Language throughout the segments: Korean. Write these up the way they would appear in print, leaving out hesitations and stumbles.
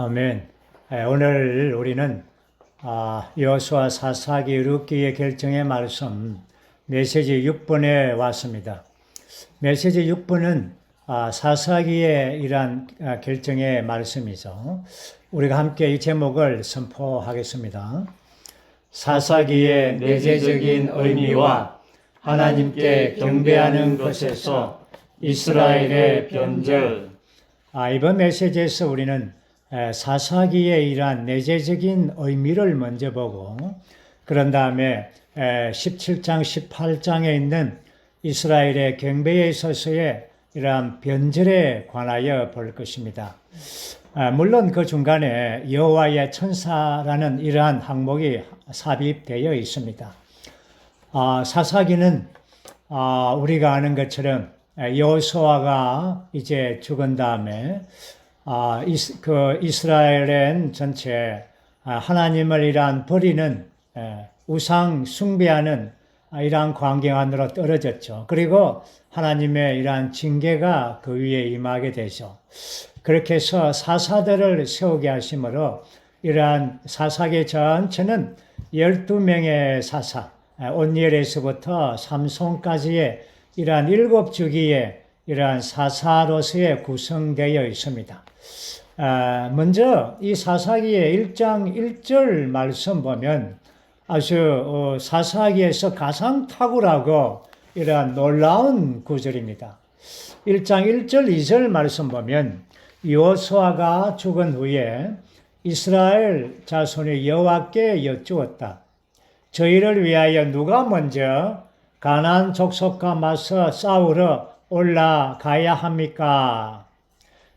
아멘. 오늘 우리는 여호수아 사사기 룻기의 결정의 말씀 메시지 6번에 왔습니다. 메시지 6번은 사사기의 이러한 결정의 말씀이죠. 우리가 함께 이 제목을 선포하겠습니다. 사사기의 내재적인 의미와 하나님께 경배하는 것에서 이스라엘의 변절. 이번 메시지에서 우리는 사사기의 이러한 내재적인 의미를 먼저 보고, 그런 다음에 17장, 18장에 있는 이스라엘의 경배에 있어서의 이러한 변절에 관하여 볼 것입니다. 물론 그 중간에 여호와의 천사라는 이러한 항목이 삽입되어 있습니다. 사사기는 우리가 아는 것처럼 여호수아가 이제 죽은 다음에 이스라엘은 전체 하나님을 이러한 버리는 우상 숭배하는 이러한 광경 안으로 떨어졌죠. 그리고 하나님의 이러한 징계가 그 위에 임하게 되죠. 그렇게 해서 사사들을 세우게 하심으로 이러한 사사기 전체는 12명의 사사, 온니엘에서부터 삼손까지의 이러한 7주기의 이러한 사사로서의 구성되어 있습니다. 먼저 이 사사기의 1장 1절 말씀 보면 아주 사사기에서 가장 탁월하고 이러한 놀라운 구절입니다. 1장 1절 2절 말씀 보면 여호수아가 죽은 후에 이스라엘 자손이 여호와께 여쭈었다. 저희를 위하여 누가 먼저 가나안 족속과 맞서 싸우러 올라가야 합니까?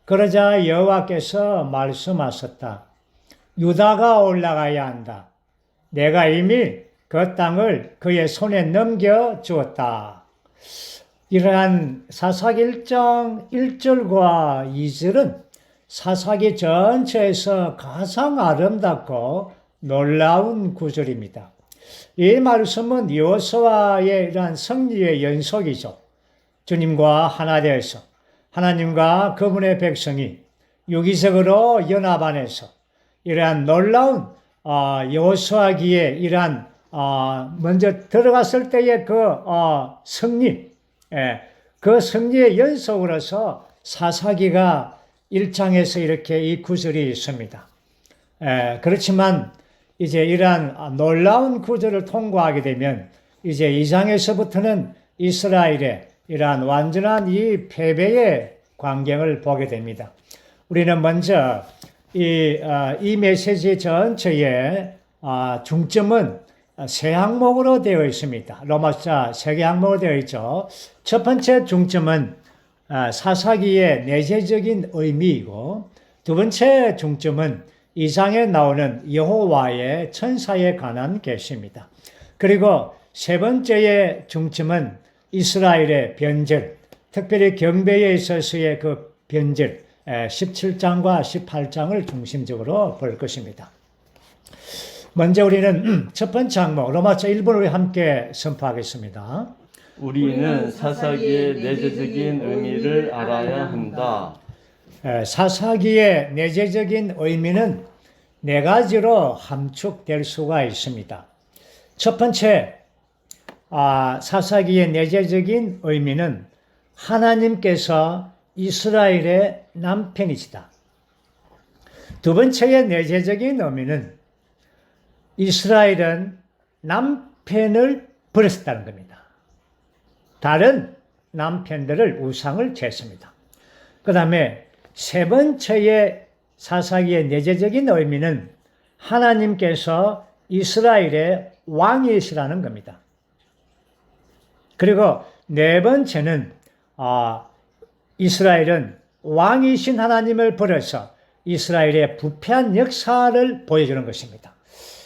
그러자 여호와께서 말씀하셨다. 유다가 올라가야 한다. 내가 이미 그 땅을 그의 손에 넘겨주었다. 이러한 사사기 1장 1절과 2절은 사사기 전체에서 가장 아름답고 놀라운 구절입니다. 이 말씀은 여호수아의 이러한 승리의 연속이죠. 주님과 하나 되어서 하나님과 그분의 백성이 유기적으로 연합 안에서 이러한 놀라운 여호수아기에 이러한 먼저 들어갔을 때의 그 승리, 그 승리의 연속으로서 사사기가 1장에서 이렇게 이 구절이 있습니다. 그렇지만 이제 이러한 놀라운 구절을 통과하게 되면 이제 2장에서부터는 이스라엘의 이러한 완전한 이 패배의 광경을 보게 됩니다. 우리는 먼저 이 메시지 전체의 중점은 세 항목으로 되어 있습니다. 로마서 3개 항목으로 되어 있죠. 첫 번째 중점은 사사기의 내재적인 의미이고, 두 번째 중점은 2장에 나오는 여호와의 천사에 관한 계시입니다. 그리고 세 번째의 중점은 이스라엘의 변절, 특별히 경배에 있어서의 그 변절, 17장과 18장을 중심적으로 볼 것입니다. 먼저 우리는 첫 번째 항목, 로마서 1번을 함께 선포하겠습니다. 우리는 사사기의 내재적인 의미를 알아야 한다. 사사기의 내재적인 의미는 네 가지로 함축될 수가 있습니다. 첫 번째, 사사기의 내재적인 의미는 하나님께서 이스라엘의 남편이시다. 두 번째의 내재적인 의미는 이스라엘은 남편을 버렸다는 겁니다. 다른 남편들을 우상을 쟀습니다. 그 다음에 세 번째의 사사기의 내재적인 의미는 하나님께서 이스라엘의 왕이시라는 겁니다. 그리고 네 번째는 이스라엘은 왕이신 하나님을 버려서 이스라엘의 부패한 역사를 보여주는 것입니다.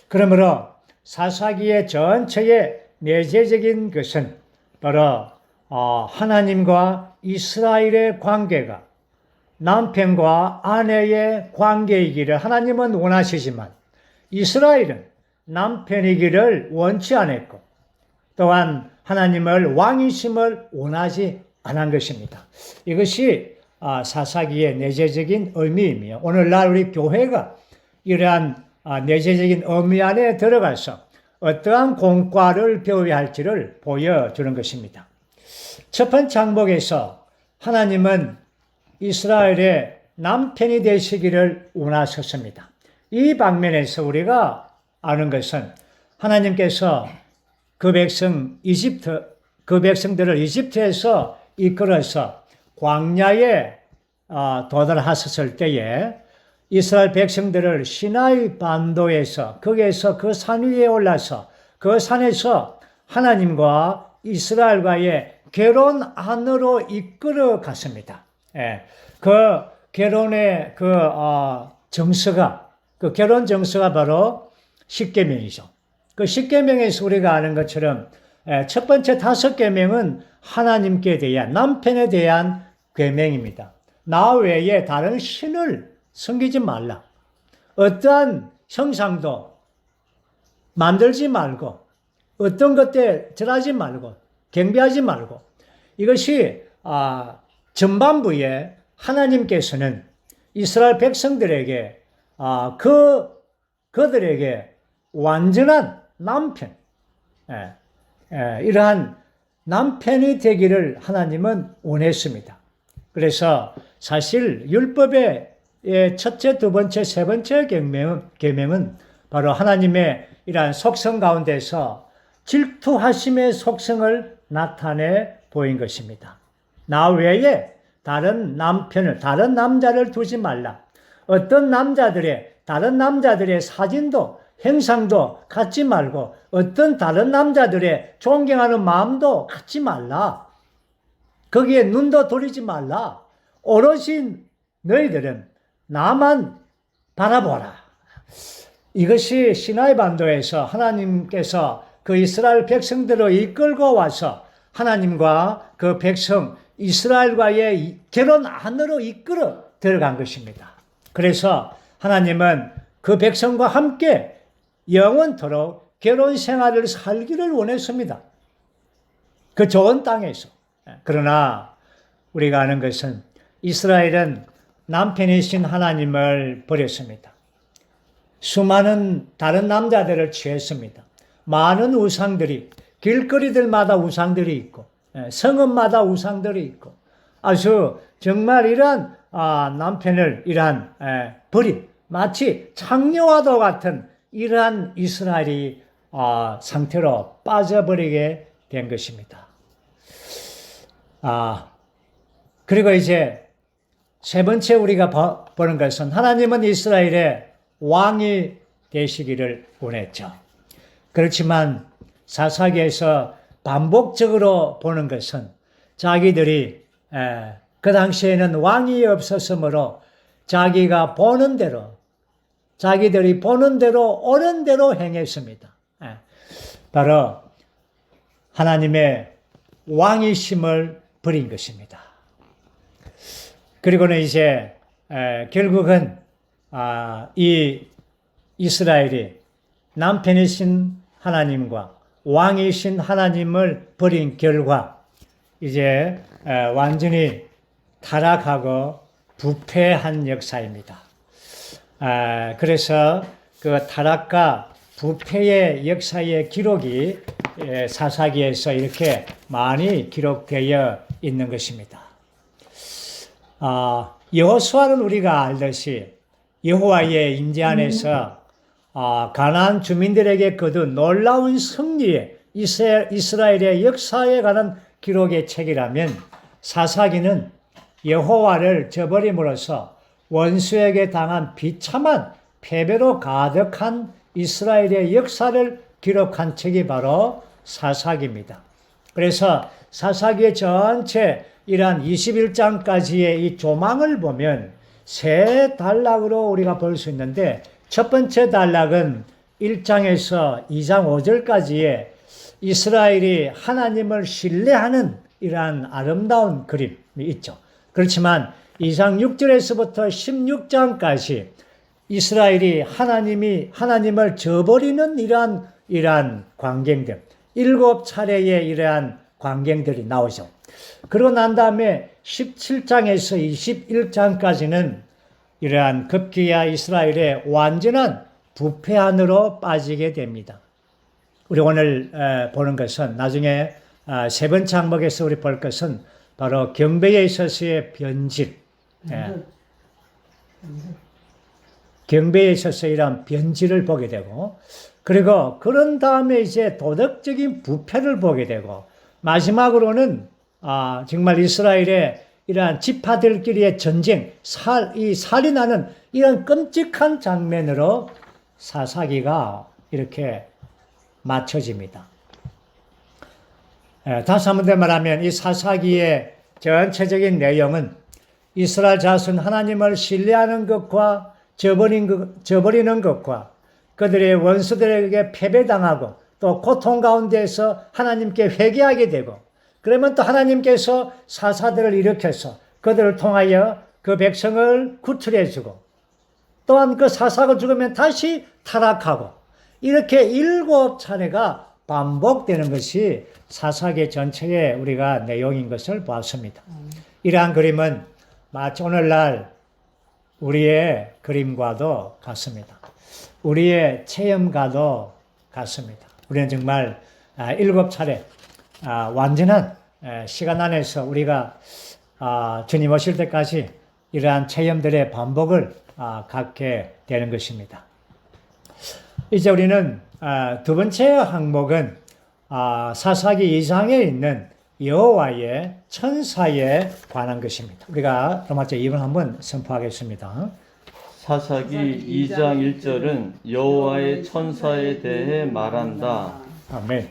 그러므로 사사기의 전체의 내재적인 것은 바로 하나님과 이스라엘의 관계가 남편과 아내의 관계이기를 하나님은 원하시지만 이스라엘은 남편이기를 원치 않았고, 또한 하나님을 왕이심을 원하지 않은 것입니다. 이것이 사사기의 내재적인 의미이며 오늘날 우리 교회가 이러한 내재적인 의미 안에 들어가서 어떠한 공과를 배워야 할지를 보여주는 것입니다. 첫 번째 항목에서 하나님은 이스라엘의 남편이 되시기를 원하셨습니다. 이 방면에서 우리가 아는 것은 하나님께서 그 백성들을 이집트에서 이끌어서 광야에 도달하셨을 때에 이스라엘 백성들을 시나이 반도에서 거기에서 그 산 위에 올라서 그 산에서 하나님과 이스라엘과의 결혼 안으로 이끌어 갔습니다. 그 결혼의 정서가 그 결혼 정서가 바로 십계명이죠. 그 십계명에서 우리가 아는 것처럼 첫 번째 5계명은 하나님께 대한 남편에 대한 계명입니다. 나 외에 다른 신을 섬기지 말라. 어떠한 형상도 만들지 말고 어떤 것에 절하지 말고 경배하지 말고 이것이 전반부에 하나님께서는 이스라엘 백성들에게 그들에게 완전한 남편 이러한 남편이 되기를 하나님은 원했습니다. 그래서 사실 율법의 첫째, 두 번째, 세 번째 계명은 바로 하나님의 이러한 속성 가운데서 질투하심의 속성을 나타내 보인 것입니다. 나 외에 다른 남자를 두지 말라. 어떤 다른 남자들의 사진도 행상도 갖지 말고 어떤 다른 남자들의 존경하는 마음도 갖지 말라. 거기에 눈도 돌리지 말라. 오롯이 너희들은 나만 바라보라. 이것이 시나이 반도에서 하나님께서 그 이스라엘 백성들을 이끌고 와서 하나님과 그 백성 이스라엘과의 결혼 안으로 이끌어 들어간 것입니다. 그래서 하나님은 그 백성과 함께 영원토록 결혼 생활을 살기를 원했습니다. 그 좋은 땅에서. 그러나 우리가 아는 것은 이스라엘은 남편이신 하나님을 버렸습니다. 수많은 다른 남자들을 취했습니다. 많은 우상들이 길거리들마다 우상들이 있고 성읍마다 우상들이 있고 아주 정말 이러한 남편을 버린 마치 창녀와도 같은 이러한 이스라엘이 상태로 빠져버리게 된 것입니다. 그리고 이제 세 번째 우리가 보는 것은 하나님은 이스라엘의 왕이 되시기를 원했죠. 그렇지만 사사기에서 반복적으로 보는 것은 자기들이 그 당시에는 왕이 없었으므로 자기들이 보는 대로 옳은 대로 행했습니다. 바로 하나님의 왕이심을 버린 것입니다. 그리고는 이제 결국은 이 이스라엘이 남편이신 하나님과 왕이신 하나님을 버린 결과 이제 완전히 타락하고 부패한 역사입니다. 그래서 그 타락과 부패의 역사의 기록이 사사기에서 이렇게 많이 기록되어 있는 것입니다. 여호수아는 우리가 알듯이 여호와의 임재 안에서 가나안 주민들에게 거둔 놀라운 승리의 이스라엘의 역사에 관한 기록의 책이라면 사사기는 여호와를 저버림으로써 원수에게 당한 비참한 패배로 가득한 이스라엘의 역사를 기록한 책이 바로 사사기입니다. 그래서 사사기의 전체 이러한 21장까지의 이 조망을 보면 세 단락으로 우리가 볼 수 있는데 첫 번째 단락은 1장에서 2장 5절까지의 이스라엘이 하나님을 신뢰하는 이러한 아름다운 그림이 있죠. 그렇지만 2장 6절에서부터 16장까지 이스라엘이 하나님을 저버리는 이러한 광경들, 7차례의 이러한 광경들이 나오죠. 그러고 난 다음에 17장에서 21장까지는 이러한 급기야 이스라엘의 완전한 부패 안으로 빠지게 됩니다. 우리 오늘 보는 것은 나중에 세 번째 항목에서 우리 볼 것은 바로 경배에 있어서의 변질. 경배에 있어서 이러한 변질을 보게 되고, 그리고 그런 다음에 이제 도덕적인 부패를 보게 되고, 마지막으로는 정말 이스라엘의 이러한 지파들끼리의 전쟁, 살인하는 이런 끔찍한 장면으로 사사기가 이렇게 맞춰집니다. 다시 한 번 더 말하면 이 사사기의 전체적인 내용은 이스라엘 자손 하나님을 신뢰하는 것과 저버리는 것과 그들의 원수들에게 패배당하고 또 고통 가운데에서 하나님께 회개하게 되고, 그러면 또 하나님께서 사사들을 일으켜서 그들을 통하여 그 백성을 구출해주고, 또한 그 사사가 죽으면 다시 타락하고, 이렇게 7차례가 반복되는 것이 사사기 전체의 우리가 내용인 것을 보았습니다. 이러한 그림은 마치 오늘날 우리의 그림과도 같습니다. 우리의 체험과도 같습니다. 우리는 정말 7차례 완전한 시간 안에서 우리가 주님 오실 때까지 이러한 체험들의 반복을 갖게 되는 것입니다. 이제 우리는 두 번째 항목은 사사기 2장에 있는 여호와의 천사에 관한 것입니다. 우리가 로마서 2번 한번 선포하겠습니다. 사사기 2장 1절은 여호와의 천사에 대해 말한다. 아멘.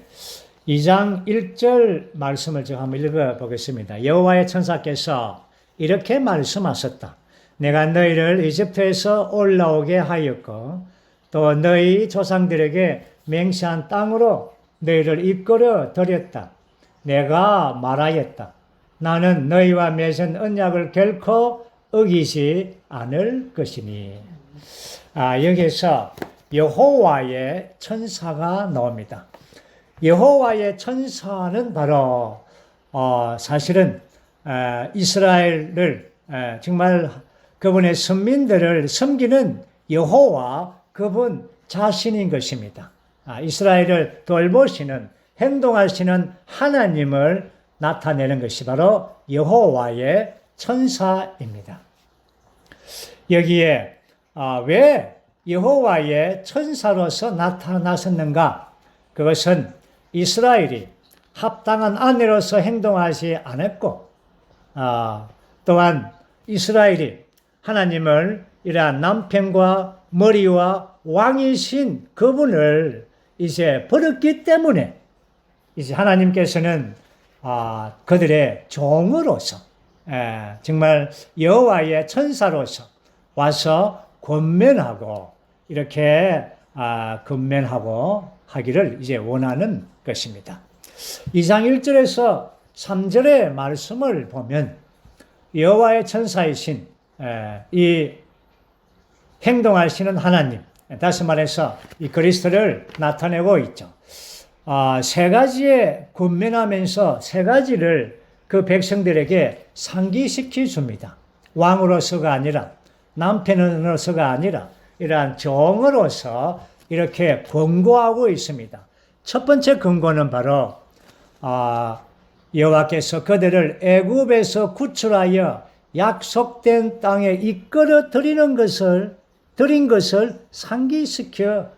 2장 1절 말씀을 제가 한번 읽어보겠습니다. 여호와의 천사께서 이렇게 말씀하셨다. 내가 너희를 이집트에서 올라오게 하였고 또 너희 조상들에게 맹세한 땅으로 너희를 이끌어 들였다. 내가 말하였다. 나는 너희와 맺은 언약을 결코 어기지 않을 것이니. 여기서 여호와의 천사가 나옵니다. 여호와의 천사는 바로 사실은 이스라엘을 정말 그분의 선민들을 섬기는 여호와 그분 자신인 것입니다. 이스라엘을 돌보시는 행동하시는 하나님을 나타내는 것이 바로 여호와의 천사입니다. 여기에 왜 여호와의 천사로서 나타나셨는가? 그것은 이스라엘이 합당한 아내로서 행동하지 않았고 또한 이스라엘이 하나님을 이러한 남편과 머리와 왕이신 그분을 이제 버렸기 때문에 이제 하나님께서는 그들의 종으로서 정말 여호와의 천사로서 와서 권면하고 이렇게 근면하고 하기를 이제 원하는 것입니다. 2장 1절에서 3절의 말씀을 보면 여호와의 천사이신 이 행동하시는 하나님, 다시 말해서 이 그리스도를 나타내고 있죠. 세 가지에 군면하면서 세 가지를 그 백성들에게 상기시켜 줍니다. 왕으로서가 아니라 남편으로서가 아니라 이러한 종으로서 이렇게 권고하고 있습니다. 첫 번째 권고는 바로 여호와께서 그들을 애굽에서 구출하여 약속된 땅에 이끌어 드린 것을 상기시켜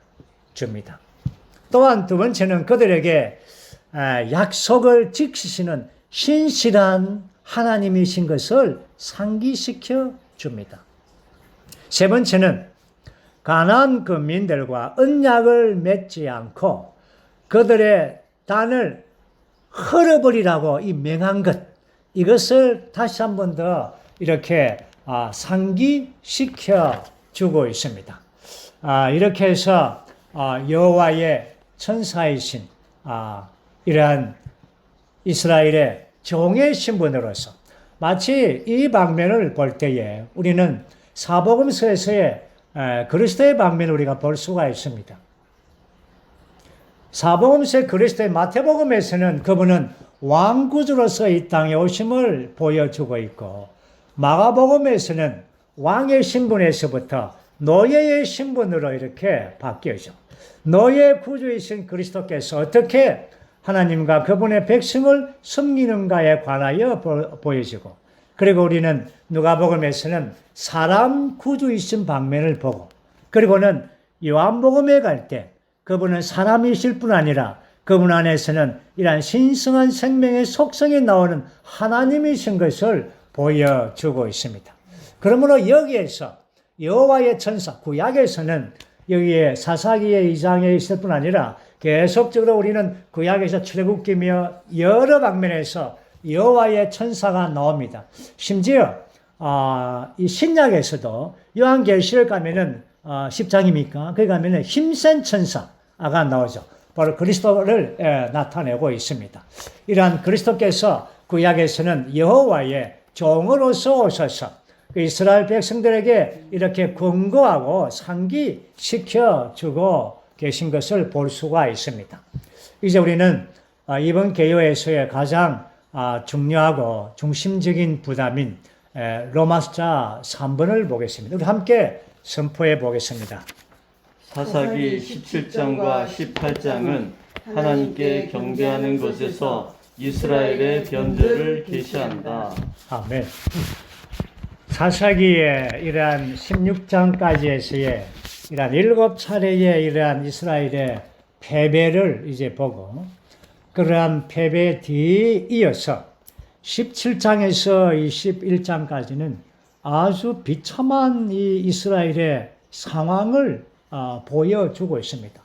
줍니다. 또한 두 번째는 그들에게 약속을 지키시는 신실한 하나님이신 것을 상기시켜 줍니다. 세 번째는 가나안 거민들과 언약을 맺지 않고 그들의 단을 헐어버리라고 이 명한 것, 이것을 다시 한 번 더 이렇게 상기시켜 주고 있습니다. 이렇게 해서 여호와의 천사이신 이러한 이스라엘의 종의 신분으로서 마치 이 방면을 볼 때에 우리는 사복음서에서의 그리스도의 방면을 우리가 볼 수가 있습니다. 사복음서의 그리스도의 마태복음에서는 그분은 왕구주로서 이 땅에 오심을 보여주고 있고, 마가복음에서는 왕의 신분에서부터 노예의 신분으로 이렇게 바뀌어져. 노예 구주이신 그리스도께서 어떻게 하나님과 그분의 백성을 섬기는가에 관하여 보여지고, 그리고 우리는 누가복음에서는 사람 구주이신 방면을 보고, 그리고는 요한복음에 갈 때 그분은 사람이실 뿐 아니라 그분 안에서는 이러한 신성한 생명의 속성이 나오는 하나님이신 것을 보여주고 있습니다. 그러므로 여기에서 여호와의 천사, 구약에서는 여기에 사사기의 2장에 있을 뿐 아니라 계속적으로 우리는 구약에서 출애굽기며 여러 방면에서 여호와의 천사가 나옵니다. 심지어 이 신약에서도 요한계시록 가면은 10장입니까? 거기 가면은 힘센 천사가 나오죠. 바로 그리스도를 나타내고 있습니다. 이러한 그리스도께서 구약에서는 여호와의 종으로서 오셔서 이스라엘 백성들에게 이렇게 권고하고 상기시켜주고 계신 것을 볼 수가 있습니다. 이제 우리는 이번 개요에서의 가장 중요하고 중심적인 부담인 로마서 3번을 보겠습니다. 우리 함께 선포해 보겠습니다. 사사기 17장과 18장은 하나님께 경배하는 것에서 이스라엘의 변절을 계시한다. 아멘. 사사기의 이러한 16장까지에서의 이러한 7차례의 이러한 이스라엘의 패배를 이제 보고, 그러한 패배 뒤에 이어서 17장에서 21장까지는 아주 비참한 이 이스라엘의 상황을 보여주고 있습니다.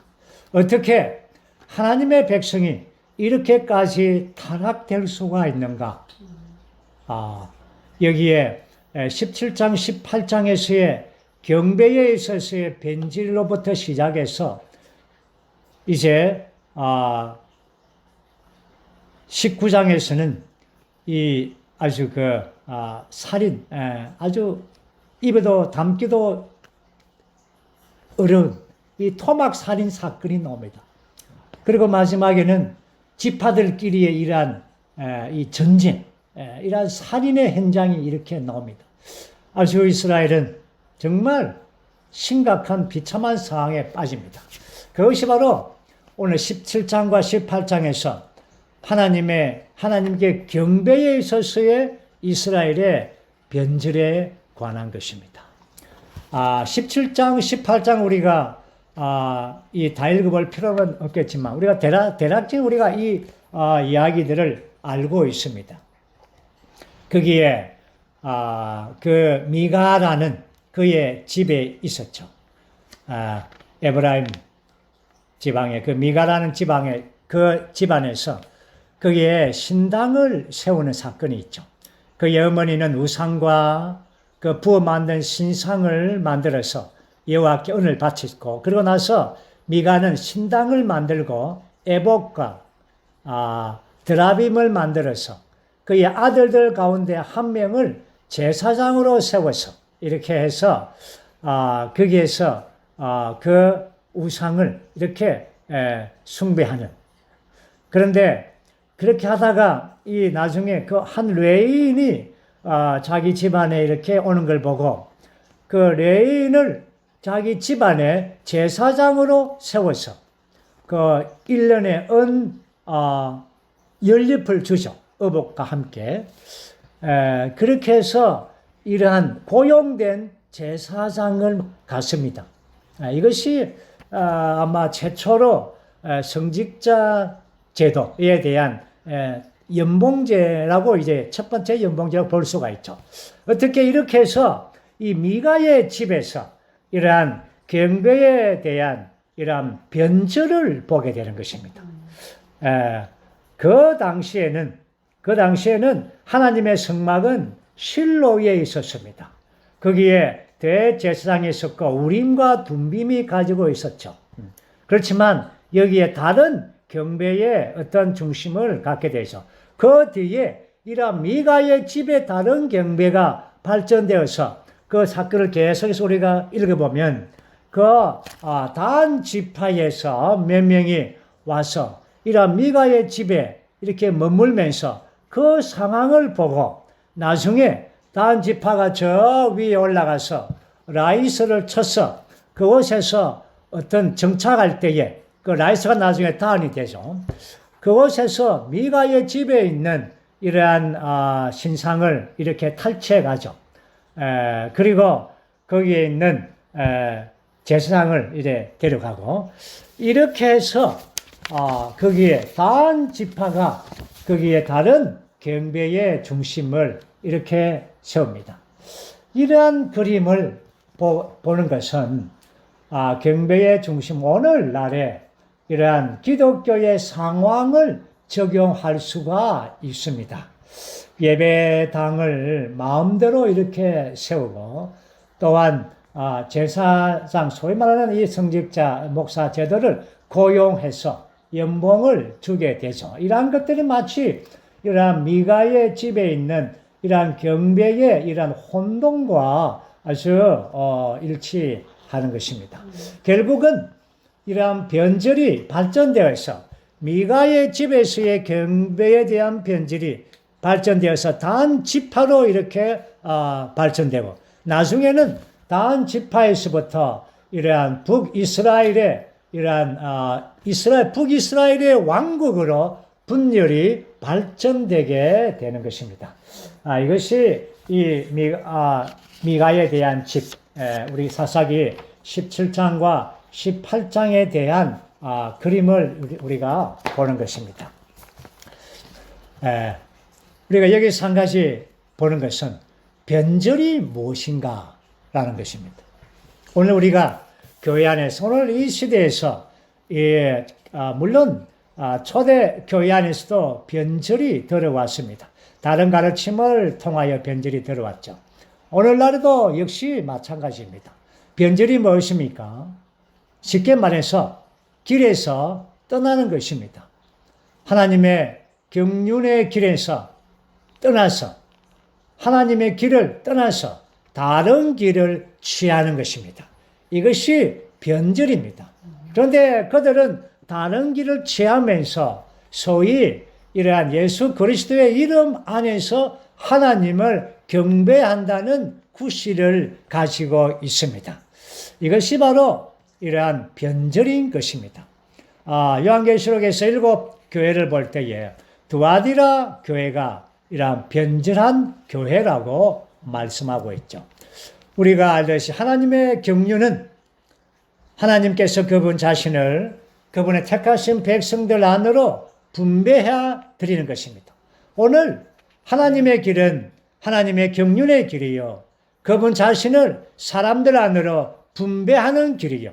어떻게 하나님의 백성이 이렇게까지 타락될 수가 있는가? 여기에 17장, 18장에서의 경배에 있어서의 변질로부터 시작해서 이제 19장에서는 이 아주 살인, 아주 입에도 담기도 어려운 이 토막 살인 사건이 나옵니다. 그리고 마지막에는 지파들끼리의 이러한 이 전쟁, 이러한 살인의 현장이 이렇게 나옵니다. 아주 이스라엘은 정말 심각한 비참한 상황에 빠집니다. 그것이 바로 오늘 17장과 18장에서 하나님께 경배에 있어서의 이스라엘의 변절에 관한 것입니다. 17장, 18장 우리가 이 다 읽어볼 필요는 없겠지만 우리가 대략적으로 우리가 이 이야기들을 알고 있습니다. 거기에 그 미가라는 그의 집에 있었죠. 에브라임 지방에 그 미가라는 지방에 그 집안에서 거기에 신당을 세우는 사건이 있죠. 그의 어머니는 우상과 그 부어 만든 신상을 만들어서 여호와께 은을 바치고, 그리고 나서 미가는 신당을 만들고 에봇과 드라빔을 만들어서 그의 아들들 가운데 한 명을 제사장으로 세워서 이렇게 해서 거기에서 그 우상을 이렇게 숭배하는. 그런데 그렇게 하다가 이 나중에 그 한 레인이 자기 집안에 이렇게 오는 걸 보고 그 레인을 자기 집안에 제사장으로 세워서 그 1년에 연잎을 주죠. 어복과 함께. 그렇게 해서 이러한 고용된 제사장을 갖습니다. 이것이 아마 최초로 성직자 제도에 대한 연봉제라고 이제 첫 번째 연봉제라고 볼 수가 있죠. 어떻게 이렇게 해서 이 미가의 집에서 이러한 경배에 대한 이러한 변절을 보게 되는 것입니다. 그 당시에는 하나님의 성막은 실로에 있었습니다. 거기에 대제사장이 있었고 우림과 둠빔이 가지고 있었죠. 그렇지만 여기에 다른 경배의 어떤 중심을 갖게 되죠. 그 뒤에 이러한 미가의 집에 다른 경배가 발전되어서 그 사건을 계속해서 우리가 읽어보면 단 지파에서 몇 명이 와서 이러한 미가의 집에 이렇게 머물면서 그 상황을 보고 나중에 다른 지파가 저 위에 올라가서 라이스를 쳐서 그곳에서 어떤 정착할 때에 그 라이스가 나중에 다운이 되죠. 그곳에서 미가의 집에 있는 이러한 신상을 이렇게 탈취해 가죠. 그리고 거기에 있는 제사장을 이제 데려가고 이렇게 해서 거기에 다른 지파가 거기에 다른 경배의 중심을 이렇게 세웁니다. 이러한 그림을 보는 것은 경배의 중심 오늘날에 이러한 기독교의 상황을 적용할 수가 있습니다. 예배당을 마음대로 이렇게 세우고 또한 제사장 소위 말하는 이 성직자 목사 제도를 고용해서 연봉을 주게 되죠. 이러한 것들이 마치 이러한 미가의 집에 있는 이러한 경배의 이러한 혼동과 아주 일치하는 것입니다. 결국은 이러한 변절이 발전되어서 미가의 집에서의 경배에 대한 변질이 발전되어서 단 지파로 이렇게 발전되고 나중에는 단 지파에서부터 이러한 북이스라엘의 이러한 북이스라엘의 왕국으로 분열이 발전되게 되는 것입니다. 이것이 이 미가에 대한 집, 우리 사사기 17장과 18장에 대한 그림을 우리가 보는 것입니다. 우리가 여기서 한 가지 보는 것은 변절이 무엇인가라는 것입니다. 오늘 우리가 교회 안에서 오늘 이 시대에서 물론 초대 교회 안에서도 변절이 들어왔습니다. 다른 가르침을 통하여 변절이 들어왔죠. 오늘날에도 역시 마찬가지입니다. 변절이 무엇입니까? 쉽게 말해서 길에서 떠나는 것입니다. 하나님의 경륜의 길에서 떠나서 하나님의 길을 떠나서 다른 길을 취하는 것입니다. 이것이 변절입니다. 그런데 그들은 다른 길을 취하면서 소위 이러한 예수 그리스도의 이름 안에서 하나님을 경배한다는 구실을 가지고 있습니다. 이것이 바로 이러한 변절인 것입니다. 요한계시록에서 7교회를 볼 때에 두아디라 교회가 이러한 변절한 교회라고 말씀하고 있죠. 우리가 알듯이 하나님의 경륜은 하나님께서 그분 자신을 그분의 택하신 백성들 안으로 분배해 드리는 것입니다. 오늘 하나님의 길은 하나님의 경륜의 길이요. 그분 자신을 사람들 안으로 분배하는 길이요.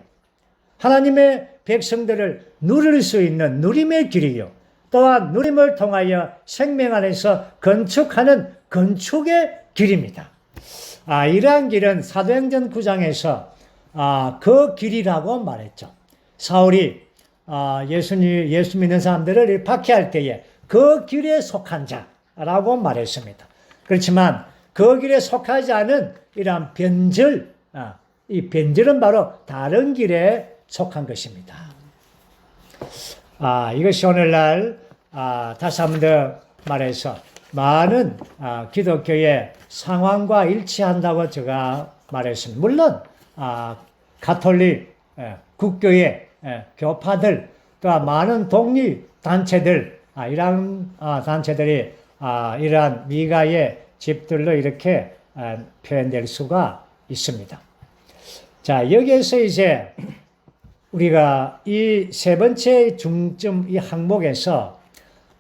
하나님의 백성들을 누릴 수 있는 누림의 길이요. 또한 누림을 통하여 생명 안에서 건축하는 건축의 길입니다. 이러한 길은 사도행전 9장에서 그 길이라고 말했죠. 사울이 예수 믿는 사람들을 박해할 때에 그 길에 속한 자라고 말했습니다. 그렇지만 그 길에 속하지 않은 이러한 변절, 이 변절은 바로 다른 길에 속한 것입니다. 이것이 오늘날 다시 한 번 더 말해서 많은 기독교의 상황과 일치한다고 제가 말했습니다. 물론 가톨릭 국교의 교파들 또 많은 독립단체들 이러한 단체들이 이러한 미가의 집들로 이렇게 표현될 수가 있습니다. 자, 여기에서 이제 우리가 이 세 번째 중점 이 항목에서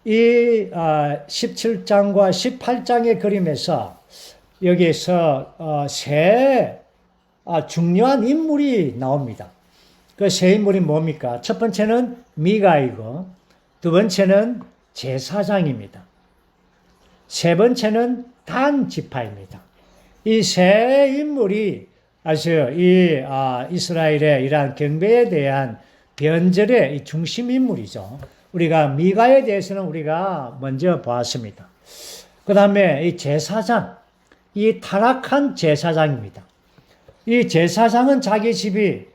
이 17장과 18장의 그림에서 여기에서 세 중요한 인물이 나옵니다. 그 세 인물이 뭡니까? 첫 번째는 미가이고 두 번째는 제사장입니다. 세 번째는 단 지파입니다. 이 세 인물이 아주 이 이스라엘의 이러한 경배에 대한 변절의 이 중심 인물이죠. 우리가 미가에 대해서는 우리가 먼저 보았습니다. 그 다음에 이 제사장, 이 타락한 제사장입니다. 이 제사장은 자기 집이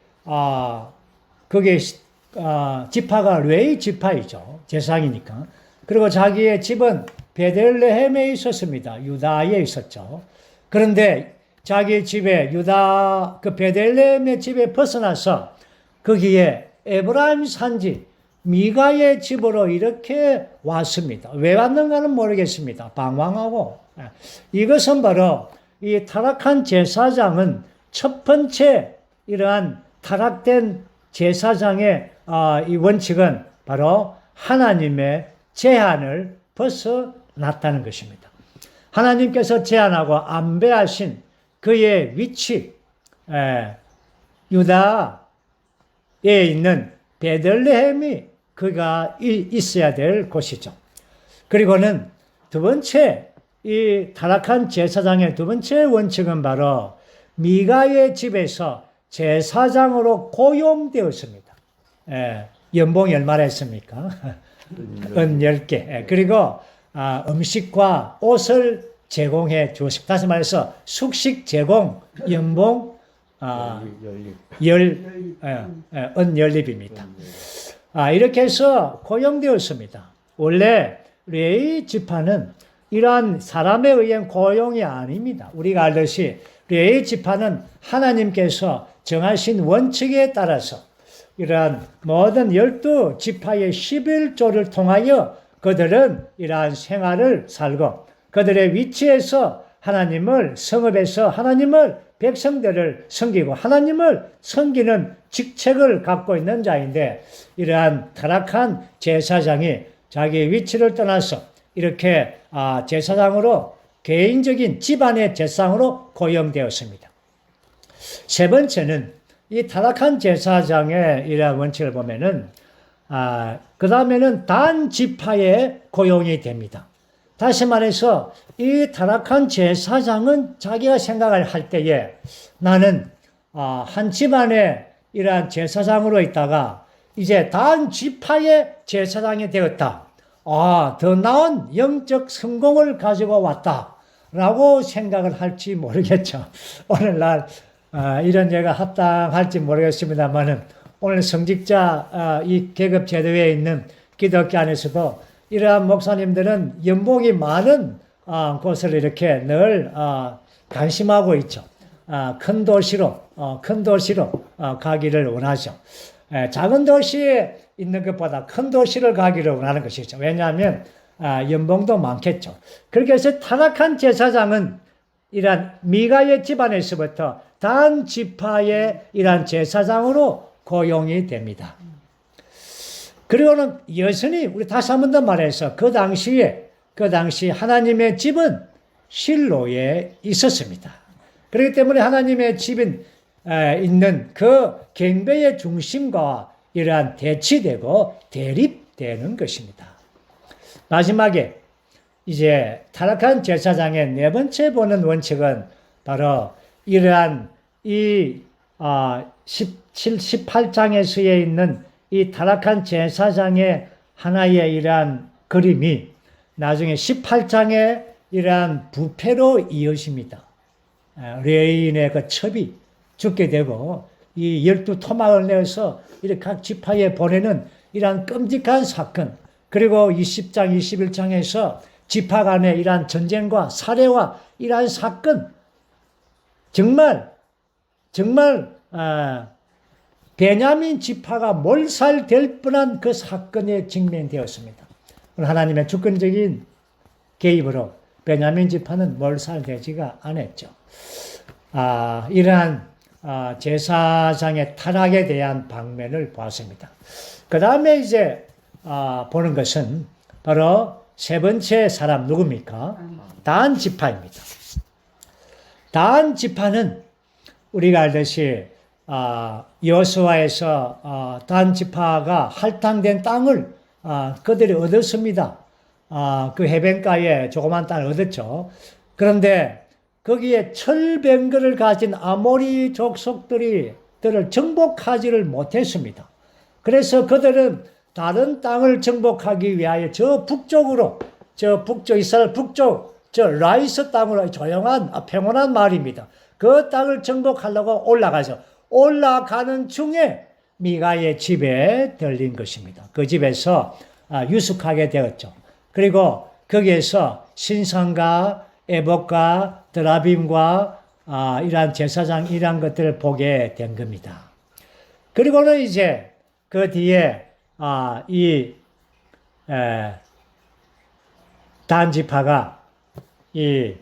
그게 지파가 레위 지파이죠. 제사장이니까. 그리고 자기의 집은 베들레헴에 있었습니다. 유다에 있었죠. 그런데 자기 집에 유다 그 베들레헴의 집에 벗어나서 거기에 에브라임 산지 미가의 집으로 이렇게 왔습니다. 왜 왔는가는 모르겠습니다. 방황하고. 이것은 바로 이 타락한 제사장은 첫 번째 이러한 타락된 제사장의 이 원칙은 바로 하나님의 제한을 벗어났다는 것입니다. 하나님께서 제한하고 안배하신 그의 위치, 유다에 있는 베들레헴이 그가 있어야 될 곳이죠. 그리고는 두 번째, 이 타락한 제사장의 두 번째 원칙은 바로 미가의 집에서 제사장으로 고용되었습니다. 연봉이 얼마나 했습니까? 은 10개. 그리고 음식과 옷을 제공해 주었습니다. 다시 말해서 숙식 제공, 연봉 은 연립입니다. 이렇게 해서 고용되었습니다. 원래 레위 지파는 이러한 사람에 의한 고용이 아닙니다. 우리가 알듯이 레위 지파는 하나님께서 정하신 원칙에 따라서 이러한 모든 12지파의 11조를 통하여 그들은 이러한 생활을 살고 그들의 위치에서 하나님을 성읍에서 하나님을 백성들을 섬기고 하나님을 섬기는 직책을 갖고 있는 자인데 이러한 타락한 제사장이 자기 위치를 떠나서 이렇게 제사장으로 개인적인 집안의 제사장으로 고용되었습니다. 세 번째는 이 타락한 제사장의 이러한 원칙을 보면은 그 다음에는 단 지파에 고용이 됩니다. 다시 말해서 이 타락한 제사장은 자기가 생각을 할 때에 나는 한 집안에 이러한 제사장으로 있다가 이제 단 지파의 제사장이 되었다. 더 나은 영적 성공을 가지고 왔다라고 생각을 할지 모르겠죠. 오늘날 이런 예가 합당할지 모르겠습니다만은 오늘 성직자 이 계급 제도에 있는 기독교 안에서도 이러한 목사님들은 연봉이 많은 곳을 이렇게 늘 관심하고 있죠. 큰 도시로 가기를 원하죠. 작은 도시에 있는 것보다 큰 도시를 가기를 원하는 것이죠. 왜냐하면 연봉도 많겠죠. 그렇게 해서 타락한 제사장은 이러한 미가의 집안에서부터 단 지파의 이러한 제사장으로 고용이 됩니다. 그리고는 여전히 우리 다시 한 번 더 말해서 그 당시 하나님의 집은 실로에 있었습니다. 그렇기 때문에 하나님의 집인 있는 그 경배의 중심과 이러한 대치되고 대립되는 것입니다. 마지막에 이제 타락한 제사장의 네 번째 보는 원칙은 바로 이러한 이 18장에서에 있는 이 타락한 제사장의 하나의 이러한 그림이 나중에 18장에 이러한 부패로 이어집니다. 레위인의 그 첩이 죽게 되고 이 12토막을 내어서 이렇게 각 지파에 보내는 이러한 끔찍한 사건, 그리고 20장, 21장에서 지파 간의 이러한 전쟁과 살해와 이러한 사건, 정말 베냐민 지파가 몰살될 뻔한 그 사건에 직면되었습니다. 하나님의 주권적인 개입으로 베냐민 지파는 몰살되지가 않았죠. 이러한 제사장의 타락에 대한 방면을 보았습니다. 그 다음에 이제 보는 것은 바로 세 번째 사람 누굽니까? 단 지파입니다. 단 지파는 우리가 알듯이 여호수아에서 단 지파가 할당된 땅을 그들이 얻었습니다. 그 해변가에 조그만 땅을 얻었죠. 그런데 거기에 철병거를 가진 아모리 족속들을 정복하지를 못했습니다. 그래서 그들은 다른 땅을 정복하기 위하여 저 북쪽 이스라엘 북쪽 라이스 땅으로 조용한 평온한 마을입니다. 그 땅을 정복하려고 올라가는 중에 미가의 집에 들린 것입니다. 그 집에서 유숙하게 되었죠. 그리고 거기에서 신상과 에봇과 드라빔과 이러한 제사장 이러한 것들을 보게 된 겁니다. 그리고는 이제 그 뒤에 단 지파가 이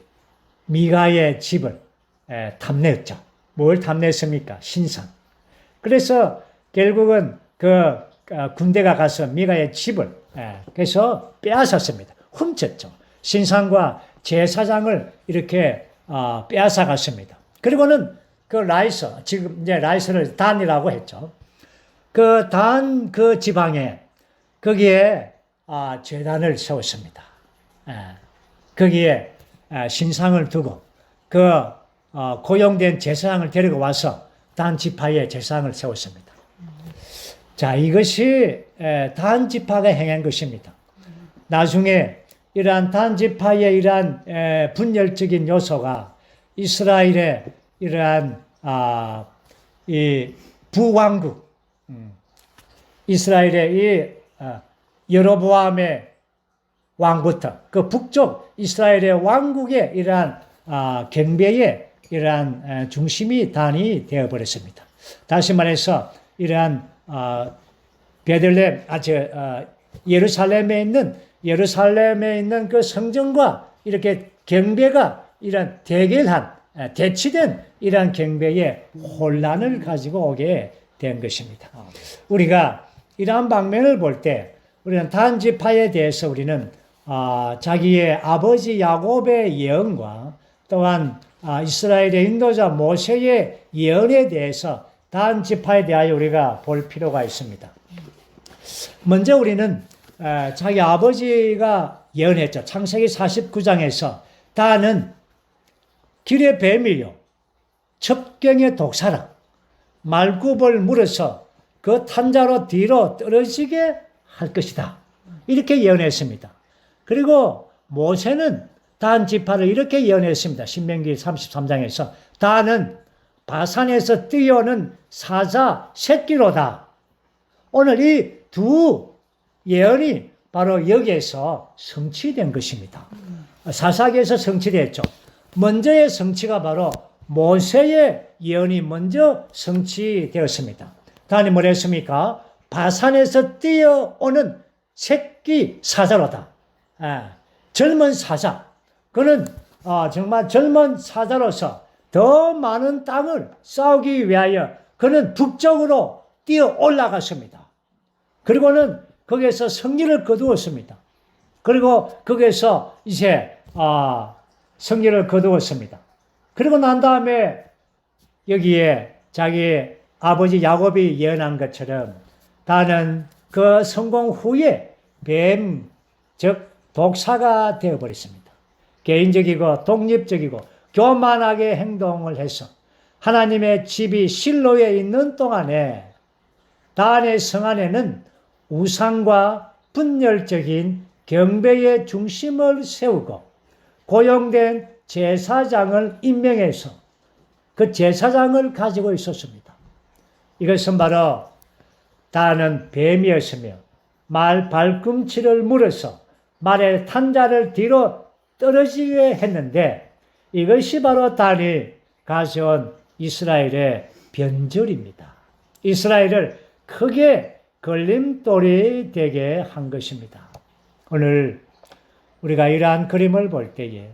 미가의 집을 탐냈죠. 뭘 탐냈습니까? 신상. 그래서 결국은 그 군대가 가서 미가의 집을 그래서 빼앗았습니다. 훔쳤죠. 신상과 제사장을 이렇게 빼앗아 갔습니다. 그리고는 그 라이스, 지금 이제 라이스를 단이라고 했죠. 그 단 그 지방에 거기에 제단을 세웠습니다. 거기에 신상을 두고 그 고용된 제사장을 데리고 와서 단 지파에 제사장을 세웠습니다. 자, 이것이 단 지파가 행한 것입니다. 나중에 이러한 단 지파의 이러한 분열적인 요소가 이스라엘의 이러한 이 부왕국, 이스라엘의 이 여로보암의 왕부터 그 북쪽 이스라엘의 왕국의 이러한 경배의 이러한 중심이 단이 되어버렸습니다. 다시 말해서 이러한 베들레헴, 예루살렘에 있는 그 성전과 이렇게 경배가 이런 대결한, 대치된 이러한 경배의 혼란을 가지고 오게 된 것입니다. 우리가 이러한 방면을 볼 때 우리는 단 지파에 대해서 우리는 자기의 아버지 야곱의 예언과 또한 이스라엘의 인도자 모세의 예언에 대해서 단 지파에 대하여 우리가 볼 필요가 있습니다. 먼저 우리는 자기 아버지가 예언했죠. 창세기 49장에서 단은 길의 뱀이요 첩경의 독사라 말굽을 물어서 그 탄자로 뒤로 떨어지게 할 것이다. 이렇게 예언했습니다. 그리고 모세는 단 지파를 이렇게 예언했습니다. 신명기 33장에서 단은 바산에서 뛰어오는 사자 새끼로다. 오늘 이 두 예언이 바로 여기에서 성취된 것입니다. 사사기에서 성취됐죠. 먼저의 성취가 바로 모세의 예언이 먼저 성취되었습니다. 단이 뭐랬습니까? 바산에서 뛰어오는 새끼 사자로다. 젊은 사자. 그는 정말 젊은 사자로서 더 많은 땅을 싸우기 위하여 그는 북쪽으로 뛰어 올라갔습니다. 그리고는 거기에서 승리를 거두었습니다. 그리고 거기에서 이제 승리를 거두었습니다. 그리고 난 다음에 여기에 자기 아버지 야곱이 예언한 것처럼 나는 그 성공 후에 뱀, 즉 독사가 되어버렸습니다. 개인적이고 독립적이고 교만하게 행동을 해서 하나님의 집이 실로에 있는 동안에 단의 성 안에는 우상과 분열적인 경배의 중심을 세우고 고용된 제사장을 임명해서 그 제사장을 가지고 있었습니다. 이것은 바로 단은 뱀이었으며 말 발꿈치를 물어서 말의 탄자를 뒤로 떨어지게 했는데 이것이 바로 단이 가져온 이스라엘의 변절입니다. 이스라엘을 크게 걸림돌이 되게 한 것입니다. 오늘 우리가 이러한 그림을 볼 때에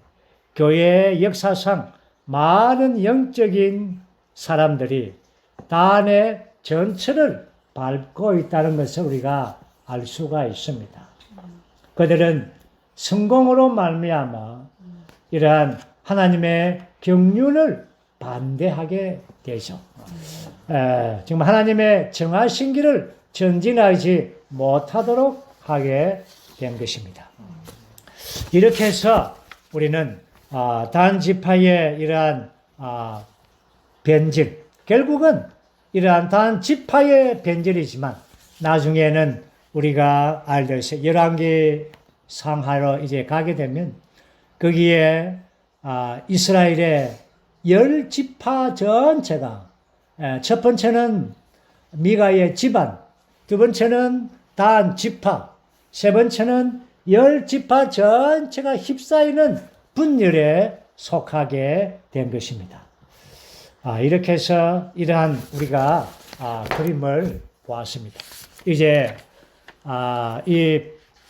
교회의 역사상 많은 영적인 사람들이 단의 전철을 밟고 있다는 것을 우리가 알 수가 있습니다. 그들은 성공으로 말미암아 이러한 하나님의 경륜을 반대하게 되죠. 정말 하나님의 정하신 길을 전진하지 못하도록 하게 된 것입니다. 이렇게 해서 우리는 단 지파의 이러한 변질, 결국은 이러한 단 지파의 변질이지만 나중에는 우리가 알듯이 열왕기 상하로 이제 가게 되면 거기에 이스라엘의 10지파 전체가 첫 번째는 미가의 집안, 두 번째는 단 지파, 세 번째는 열 지파 전체가 휩싸이는 분열에 속하게 된 것입니다. 이렇게 해서 이러한 우리가 그림을 보았습니다. 이제 이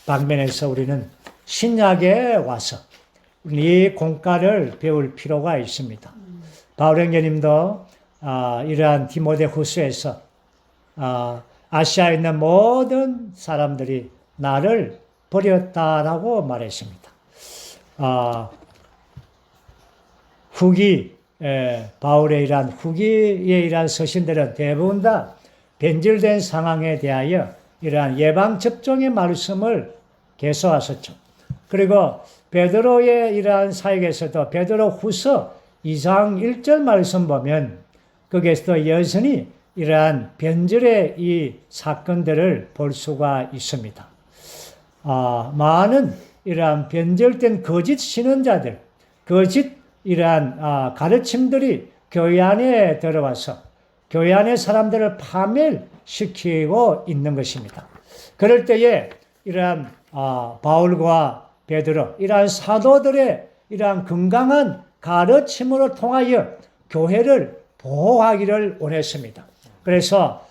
방면에서 우리는 신약에 와서 이 공과를 배울 필요가 있습니다. 바울 형제님도 이러한 디모데후서에서 아시아에 있는 모든 사람들이 나를 버렸다라고 말했습니다. 바울의 이러한 후기의 이러한 서신들은 대부분 다 변질된 상황에 대하여 이러한 예방접종의 말씀을 계속하셨죠. 그리고 베드로의 이러한 사역에서도 베드로 후서 2장 1절 말씀 보면 거기에서도 여전히 이러한 변질의 이 사건들을 볼 수가 있습니다. 많은 이러한 변질된 거짓 신원자들, 거짓 이러한 가르침들이 교회 안에 들어와서 교회 안의 사람들을 파멸시키고 있는 것입니다. 그럴 때에 이러한 바울과 베드로, 이러한 사도들의 이러한 건강한 가르침으로 통하여 교회를 보호하기를 원했습니다. 그래서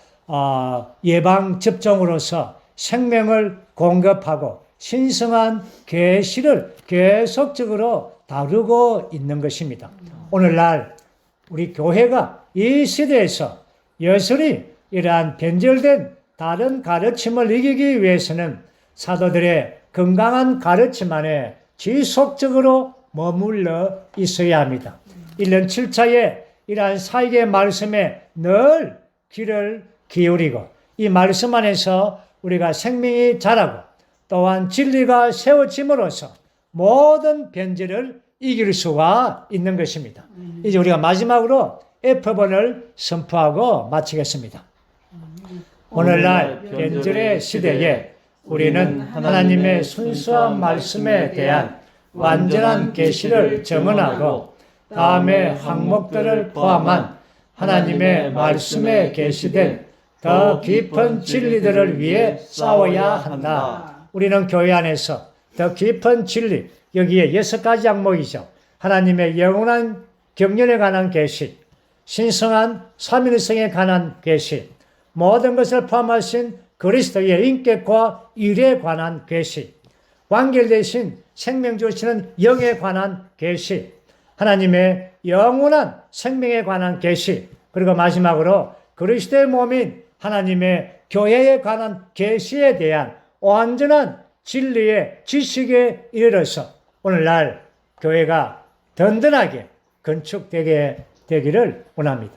예방접종으로서 생명을 공급하고 신성한 계시를 계속적으로 다루고 있는 것입니다. 오늘날 우리 교회가 이 시대에서 여전히 이러한 변절된 다른 가르침을 이기기 위해서는 사도들의 건강한 가르침 안에 지속적으로 머물러 있어야 합니다. 1년 7차에 이러한 사역의 말씀에 늘 귀를 기울이고 이 말씀 안에서 우리가 생명이 자라고 또한 진리가 세워짐으로써 모든 변질을 이길 수가 있는 것입니다. 이제 우리가 마지막으로 F번을 선포하고 마치겠습니다. 오늘날 변질의 시대에 우리는 하나님의 순수한 말씀에 대한 완전한 계시를 증언하고 다음의 항목들을 포함한 하나님의 말씀에 계시된 더 깊은 진리들을 위해 싸워야 한다. 우리는 교회 안에서 더 깊은 진리, 여기에 6가지 항목이죠. 하나님의 영원한 경륜에 관한 계시, 신성한 삼위일성에 관한 계시, 모든 것을 포함하신 그리스도의 인격과 일에 관한 계시, 완결되신 생명 주시는 영에 관한 계시, 하나님의 영원한 생명에 관한 계시, 그리고 마지막으로 그리스도의 몸인 하나님의 교회에 관한 계시에 대한 완전한 진리의 지식에 이르러서 오늘날 교회가 든든하게 건축되게 되기를 원합니다.